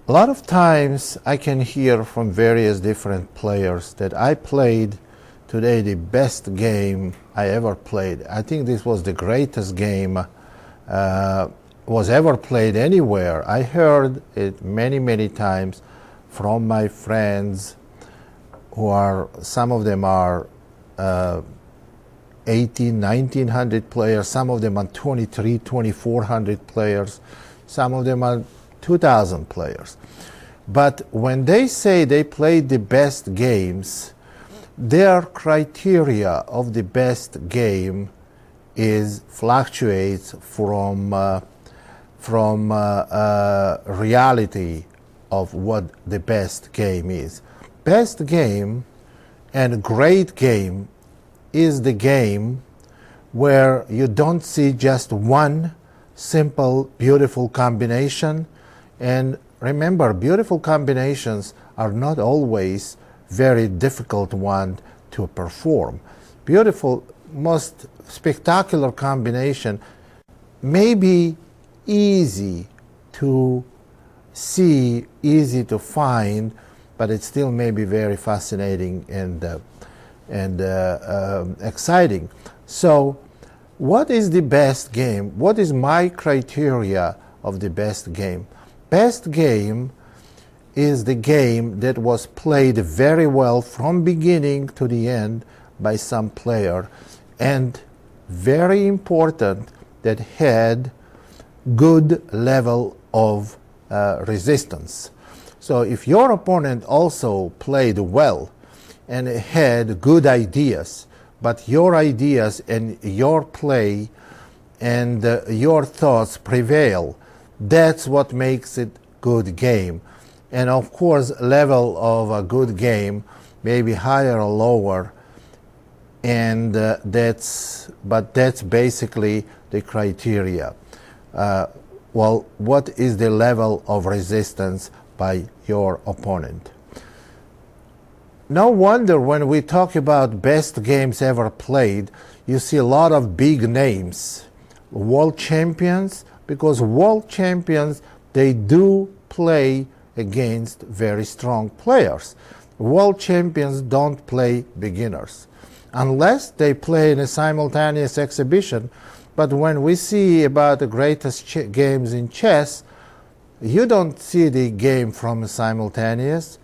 A lot of times I can hear from various different players that I played today the best game I ever played. I think this was the greatest game was ever played anywhere. I heard it many, many times from my friends who are, some of them are 1900 players, some of them are 2400 players, some of them are 2,000 players. But when they say they played the best games, their criteria of the best game fluctuates from reality of what the best game is. Best game and great game is the game where you don't see just one simple, beautiful combination. And remember, beautiful combinations are not always very difficult one to perform. Beautiful, most spectacular combination may be easy to see, easy to find, but it still may be very fascinating and exciting. So, what is the best game? What is my criteria of the best game? Best game is the game that was played very well from beginning to the end by some player, and very important, that had good level of resistance. So if your opponent also played well and had good ideas, but your ideas and your play and your thoughts prevail, that's what makes it good game. And of course, level of a good game may be higher or lower, and that's basically the criteria. Well, what is the level of resistance by your opponent? No wonder when we talk about best games ever played, you see a lot of big names, world champions, because world champions, they do play against very strong players. World champions don't play beginners, unless they play in a simultaneous exhibition. But when we see about the greatest games in chess, you don't see the game from simultaneous.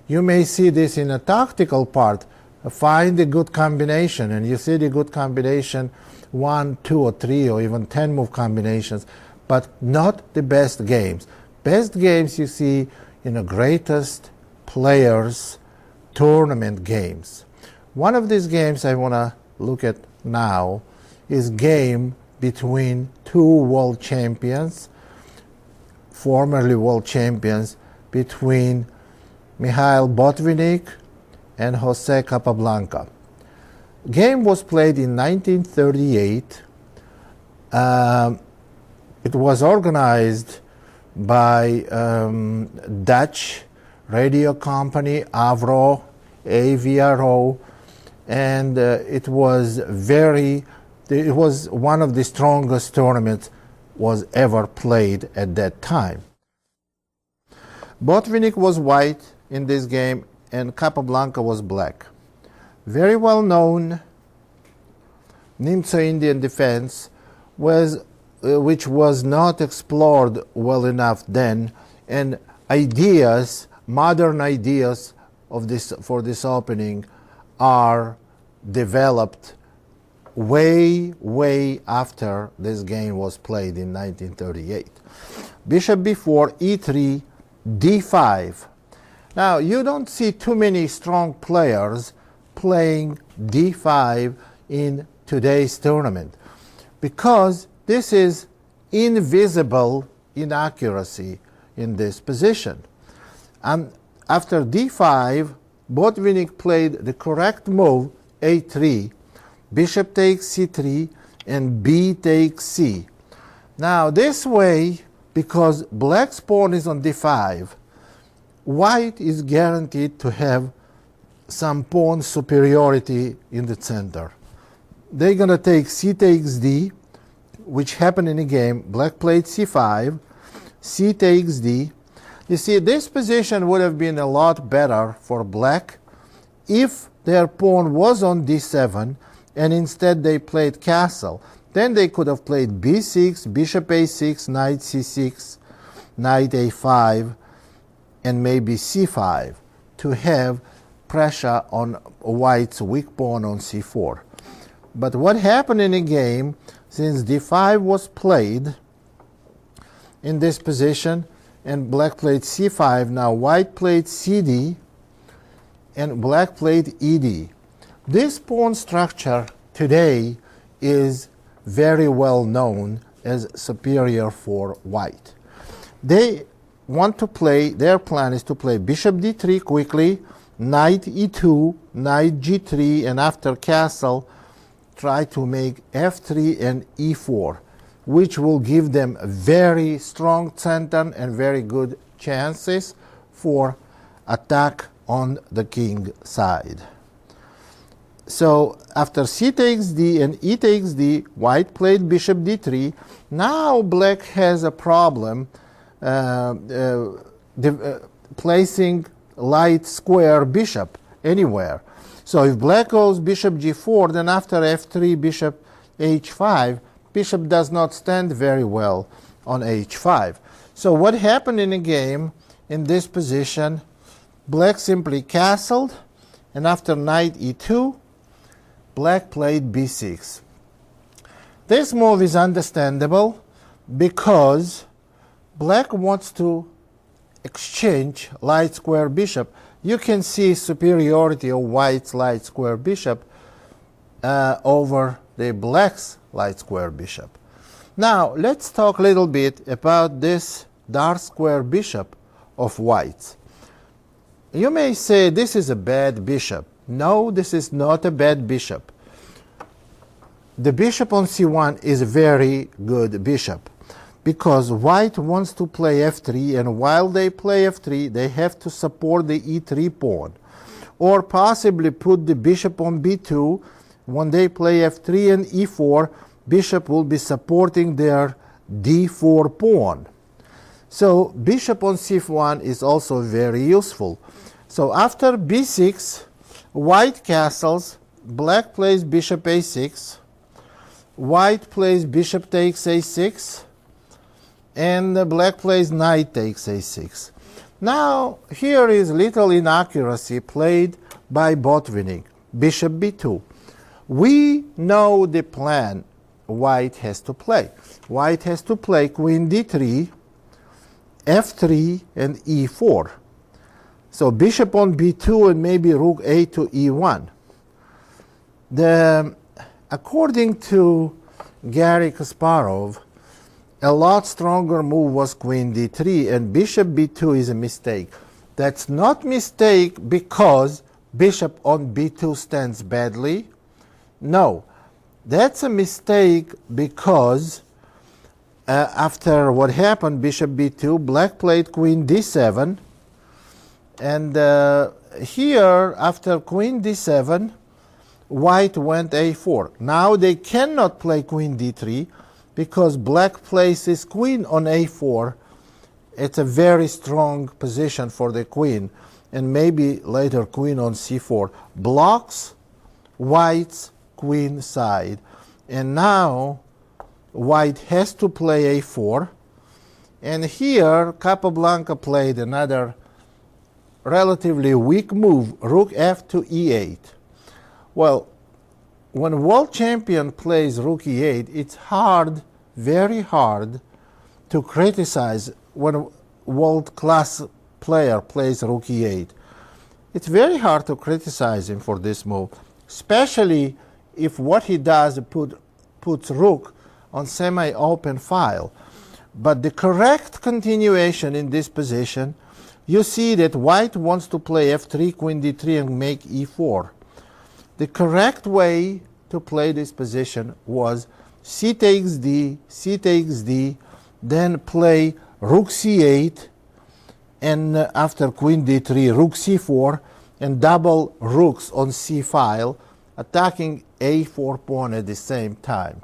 You may see this in a tactical part. Find a good combination, and you see the good combination, 1, 2, or 3, or even 10 move combinations, but not the best games. Best games you see in the greatest players' tournament games. One of these games I want to look at now is game between two world champions, formerly world champions, between Mikhail Botvinnik and Jose Capablanca. Game was played in 1938. It was organized by Dutch radio company AVRO, AVRO, and it was one of the strongest tournaments was ever played at that time. Botvinnik was white in this game and Capablanca was black. Very well known Nimzo-Indian defense which was not explored well enough then, and modern ideas for this opening are developed way after this game was played in 1938. Bishop b4, e3, d5. Now, you don't see too many strong players playing d5 in today's tournament, because this is invisible inaccuracy in this position. And after d5, Botvinnik played the correct move, a3, bishop takes c3, and b takes c. Now this way, because black's pawn is on d5, white is guaranteed to have some pawn superiority in the center. They're going to take c takes d, which happened in the game. Black played c5, c takes d. You see, this position would have been a lot better for black if their pawn was on d7 and instead they played castle. Then they could have played b6, bishop a6, knight c6, knight a5, and maybe c5 to have pressure on white's weak pawn on c4. But what happened in the game, since d5 was played in this position and black played c5, now white played cd and black played ed. This pawn structure today is very well known as superior for white. They want to play, their plan is to play bishop d3 quickly, knight e2, knight g3, and after castle try to make f3 and e4, which will give them a very strong center and very good chances for attack on the king side. So after c takes d and e takes d, white played bishop d3. Now black has a problem placing light square bishop anywhere. So if black goes bishop g4, then after f3, bishop h5, bishop does not stand very well on h5. So what happened in the game in this position, black simply castled, and after knight e2, black played b6. This move is understandable because black wants to exchange light square bishop. You can see superiority of white's light square bishop over the black's light square bishop. Now let's talk a little bit about this dark square bishop of white's. You may say this is a bad bishop. No, this is not a bad bishop. The bishop on c1 is a very good bishop because white wants to play f3, and while they play f3, they have to support the e3 pawn, or possibly put the bishop on b2. When they play f3 and e4, bishop will be supporting their d4 pawn. So bishop on c1 is also very useful. So after b6, white castles, black plays bishop a6, white plays bishop takes a6, and black plays knight takes a6. Now here is little inaccuracy played by Botvinnik, bishop b2. We know the plan white has to play. White has to play queen d3, f3, and e4. So bishop on b2 and maybe rook a to e1. According to Gary Kasparov, a lot stronger move was queen d3, and bishop b2 is a mistake. That's not mistake because bishop on b2 stands badly. No, that's a mistake because after what happened, bishop b2, black played queen d7, and here after queen d7, white went a4. Now they cannot play queen d3 because black places queen on a4. It's a very strong position for the queen, and maybe later queen on c4 blocks white's queen side. And now white has to play a4, and here Capablanca played another relatively weak move, rook f to e8. Well, when world champion plays rook e8, it's hard, very hard, to criticize when a world-class player plays rook e8. It's very hard to criticize him for this move, especially if what he does puts rook on semi-open file. But the correct continuation in this position, you see that white wants to play f3, queen d3, and make e4. The correct way to play this position was c takes d, then play rook c8, and after queen d3, rook c4, and double rooks on c file, attacking a4 pawn at the same time.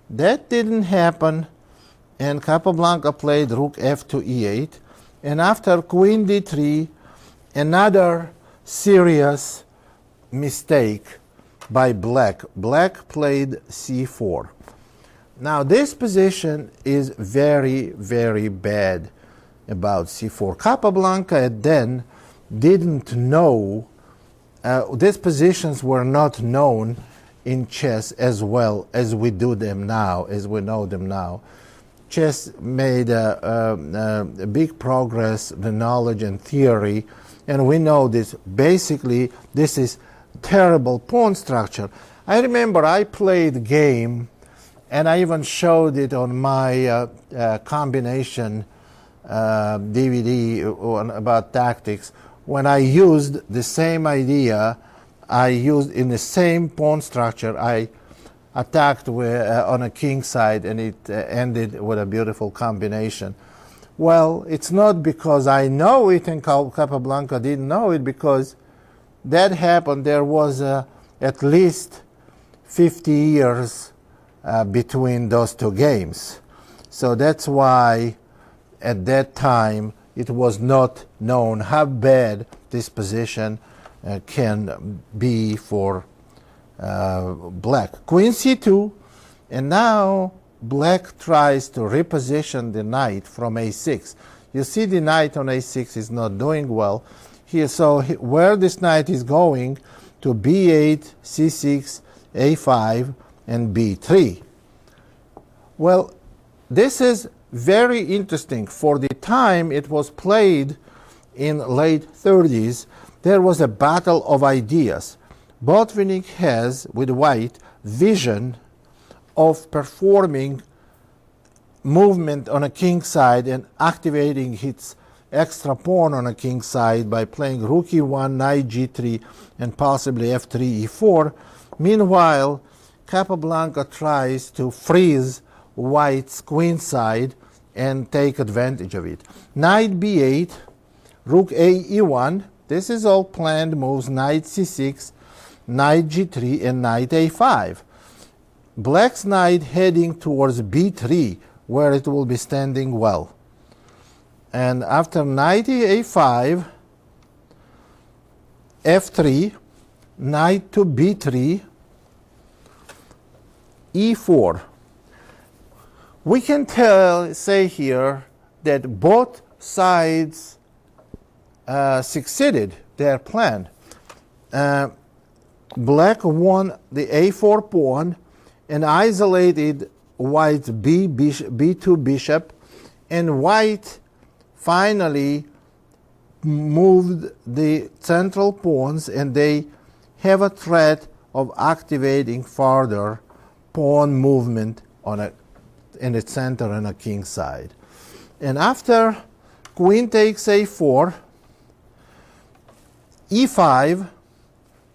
That didn't happen, and Capablanca played rook f to e8, And after queen d3, another serious mistake by black. Black played c4. Now this position is very, very bad about c4. Capablanca then didn't know, these positions were not known in chess as well as we do them now, as we know them now. Chess made a big progress, the knowledge and theory, and we know this. Basically, this is terrible pawn structure. I remember I played a game, and I even showed it on my combination DVD about tactics, when I used the same idea. I used in the same pawn structure. I attacked on a king side, and it ended with a beautiful combination. Well, it's not because I know it and Capablanca didn't know it, because that happened. There was at least 50 years between those two games. So that's why at that time it was not known how bad this position can be for black. Queen c2, and now black tries to reposition the knight from a6. You see the knight on a6 is not doing well here, so where this knight is going to b8, c6, a5, and b3. Well, this is very interesting. For the time it was played in late 30s, there was a battle of ideas. Botvinnik has, with white, vision of performing movement on a king side and activating his extra pawn on a king side by playing rook e1, knight g3, and possibly f3, e4. Meanwhile, Capablanca tries to freeze white's queen side and take advantage of it. Knight b8, rook a e1. This is all planned moves. Knight c6, knight g3, and knight a5. Black's knight heading towards b3, where it will be standing well. And after knight a5, f3, knight to b3, e4. We can say here that both sides succeeded their plan. Black won the a4 pawn and isolated white's b2 bishop, and white finally moved the central pawns, and they have a threat of activating further pawn movement in the center and a king side. And after queen takes a4, e5,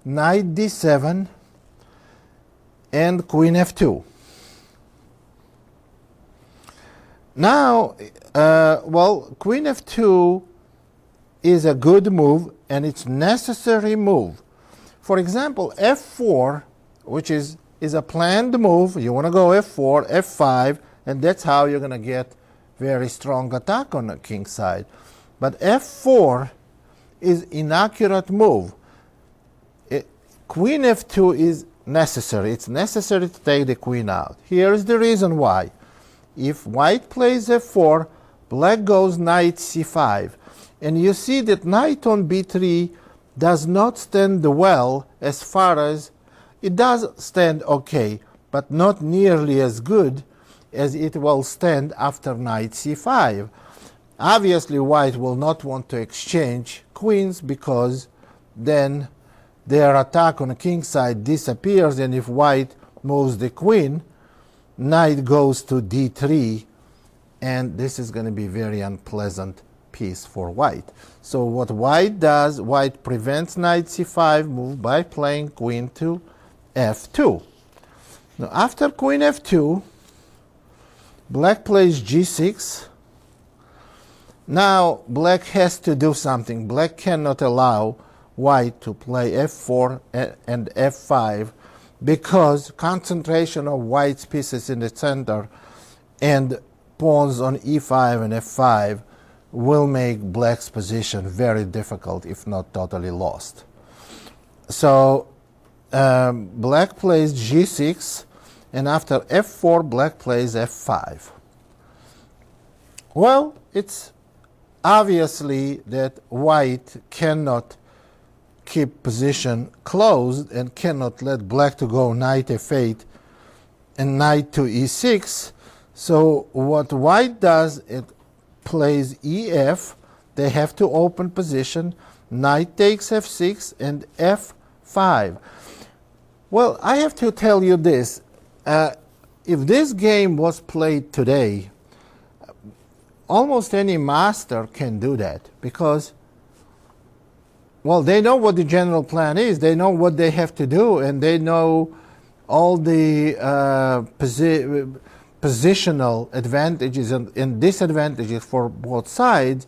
knight d7, and queen f2. Now, well, queen f2 is a good move, and it's necessary move. For example, f4, which is a planned move. You want to go f4, f5, and that's how you're going to get very strong attack on the king side. But f4 is inaccurate move. Queen f2 is necessary. It's necessary to take the queen out. Here is the reason why. If white plays f4, black goes knight c5. And you see that knight on b3 does not stand well, as far as it does stand okay, but not nearly as good as it will stand after knight c5. Obviously, white will not want to exchange queens, because then their attack on the king side disappears, and if white moves the queen, knight goes to d3, and this is going to be very unpleasant piece for white. So what white does, white prevents knight c5 move by playing queen to f2. Now after queen f2, black plays g6. Now black has to do something. Black cannot allow white to play f4 and f5, because concentration of white's pieces in the center and pawns on e5 and f5 will make black's position very difficult, if not totally lost. So black plays g6, and after f4, black plays f5. Well, it's obviously that white cannot keep position closed and cannot let black to go knight f8 and knight to e6. So what white does, it plays ef. They have to open position. Knight takes f6 and f5. Well, I have to tell you this. If this game was played today, almost any master can do that, because, well, they know what the general plan is. They know what they have to do, and they know all the positional advantages and disadvantages for both sides,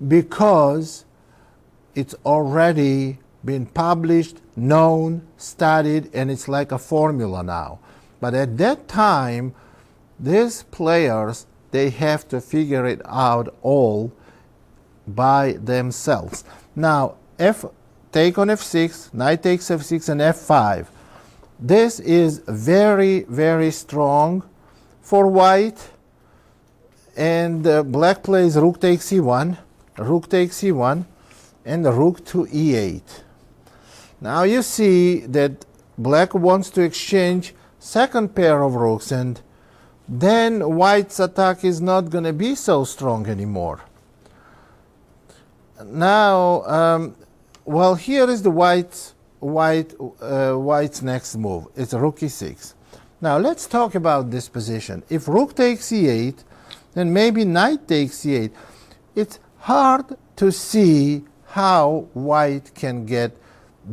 because it's already been published, known, studied, and it's like a formula now. But at that time, these players, they have to figure it out all by themselves. Now, take on f6, knight takes f6, and f5. This is very, very strong for white. And black plays rook takes e1, rook takes e1, and the rook to e8. Now you see that black wants to exchange second pair of rooks, and then white's attack is not going to be so strong anymore. Now, well, here is the white's next move. It's rook e6. Now let's talk about this position. If rook takes e8, then maybe knight takes e8. It's hard to see how white can get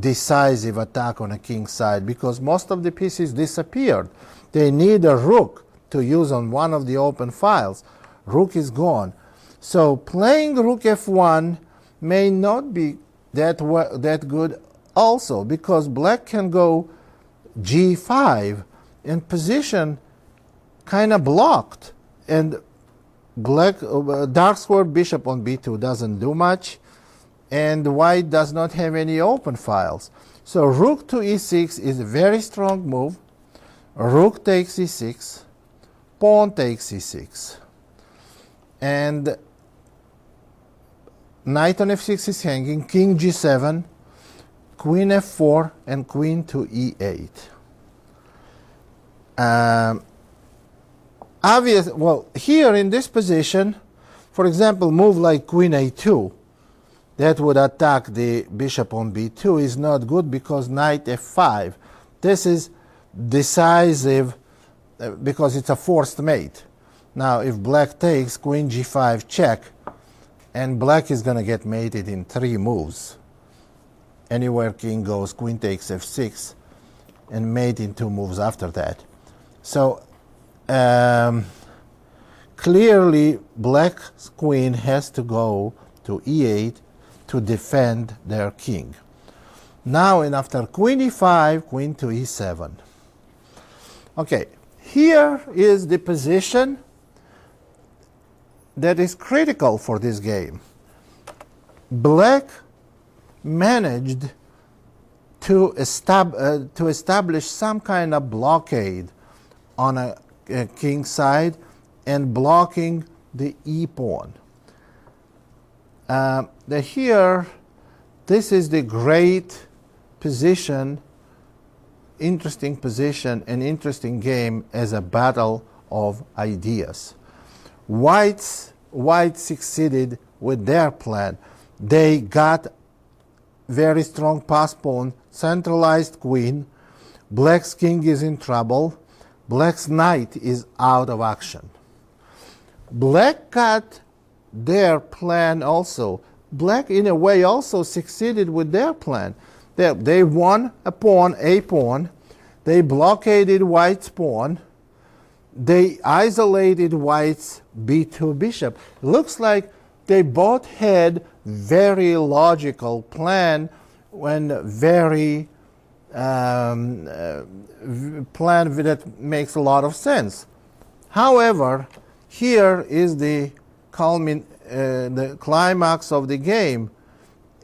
decisive attack on a king's side, because most of the pieces disappeared. They need a rook to use on one of the open files. Rook is gone. So playing rook f1 may not be that good also, because black can go g5 and position kind of blocked, and black dark square bishop on b2 doesn't do much, and white does not have any open files. So rook to e6 is a very strong move. Rook takes e6, pawn takes e6, and knight on f6 is hanging, king g7, queen f4, and queen to e8. Well, here in this position, for example, move like queen a2, that would attack the bishop on b2, is not good, because knight f5. This is decisive because it's a forced mate. Now, if black takes, queen g5 check, and black is going to get mated in 3 moves. Anywhere king goes, queen takes f6, and mate in 2 moves after that. So clearly, black's queen has to go to e8 to defend their king. Now, and after queen e5, queen to e7. Okay, here is the position that is critical for this game. Black managed to establish some kind of blockade on a king's side and blocking the e-pawn. Here, this is the great position, interesting position, and interesting game as a battle of ideas. White succeeded with their plan. They got very strong pass pawn, centralized queen. Black's king is in trouble. Black's knight is out of action. Black got their plan also. Black, in a way, also succeeded with their plan. They won a pawn. They blockaded white's pawn. They isolated white's b2 bishop. Looks like they both had very logical plan and very plan that makes a lot of sense. However, here is the the climax of the game.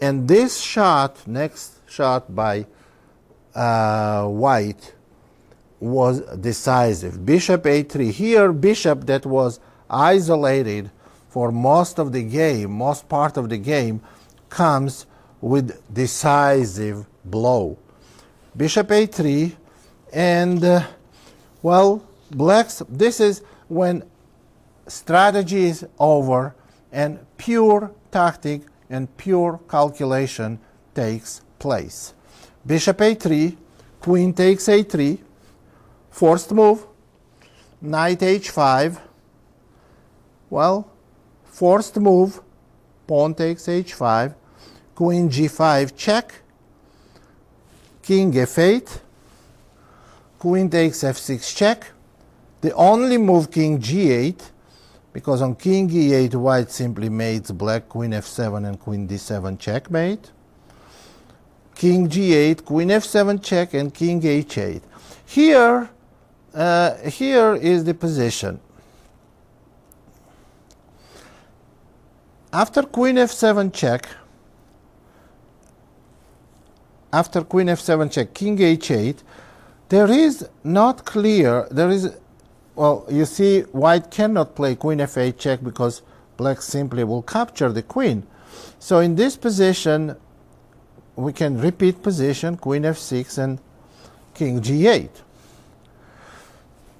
And this shot, next shot by white, was decisive. Bishop a3. Here, bishop that was isolated for most of the game, most part of the game, comes with decisive blow. Bishop a3, and well, blacks, this is when strategy is over and pure tactic and pure calculation takes place. Bishop a3, queen takes a3, forced move, knight h5, well, forced move, pawn takes h5, queen g5 check, king f8, queen takes f6 check, the only move king g8, because on king e8 white simply mates black, queen f7 and queen d7 checkmate, king g8, queen f7 check, and king h8. Here is the position. After queen f7 check, king h8, there is not clear, well, you see, white cannot play queen f8 check because black simply will capture the queen. So in this position, we can repeat position, queen f6 and king g8.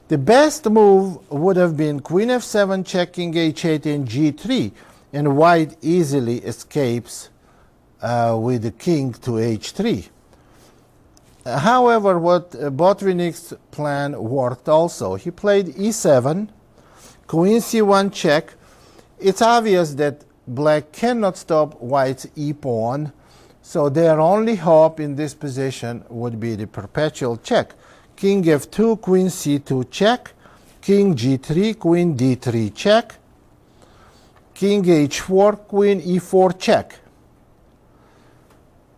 The best move would have been queen f7 check, king h8 and g3, and white easily escapes with the king to h3. However, what Botvinnik's plan worked also. He played e7, queen c1 check. It's obvious that black cannot stop white's e-pawn, so their only hope in this position would be the perpetual check. King f2, queen c2 check, king g3, queen d3 check, king h4, queen e4 check.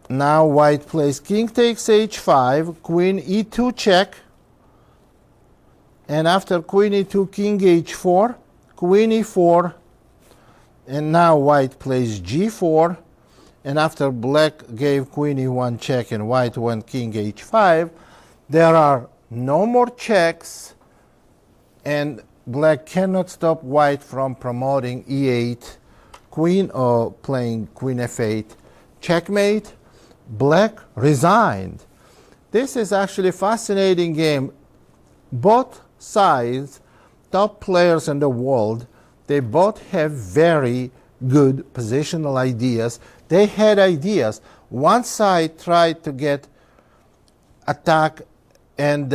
Now white plays king takes h5, queen e2 check, and after queen e2, king h4, queen e4, and now white plays g4, and after black gave queen e1 check and white went king h5, there are no more checks, and black cannot stop white from promoting e8 queen or playing queen f8 checkmate. Black resigned. This is actually a fascinating game. Both sides, top players in the world, they both have very good positional ideas. They had ideas. One side tried to get attack and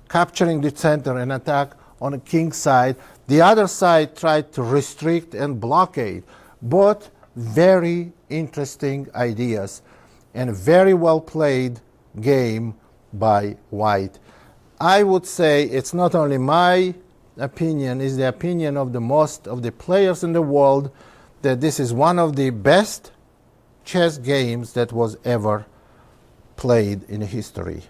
capturing the center and attack on the king side. The other side tried to restrict and blockade. Both very interesting ideas and very well played game by white. I would say it's not only my opinion, it's the opinion of the most of the players in the world that this is one of the best chess games that was ever played in history.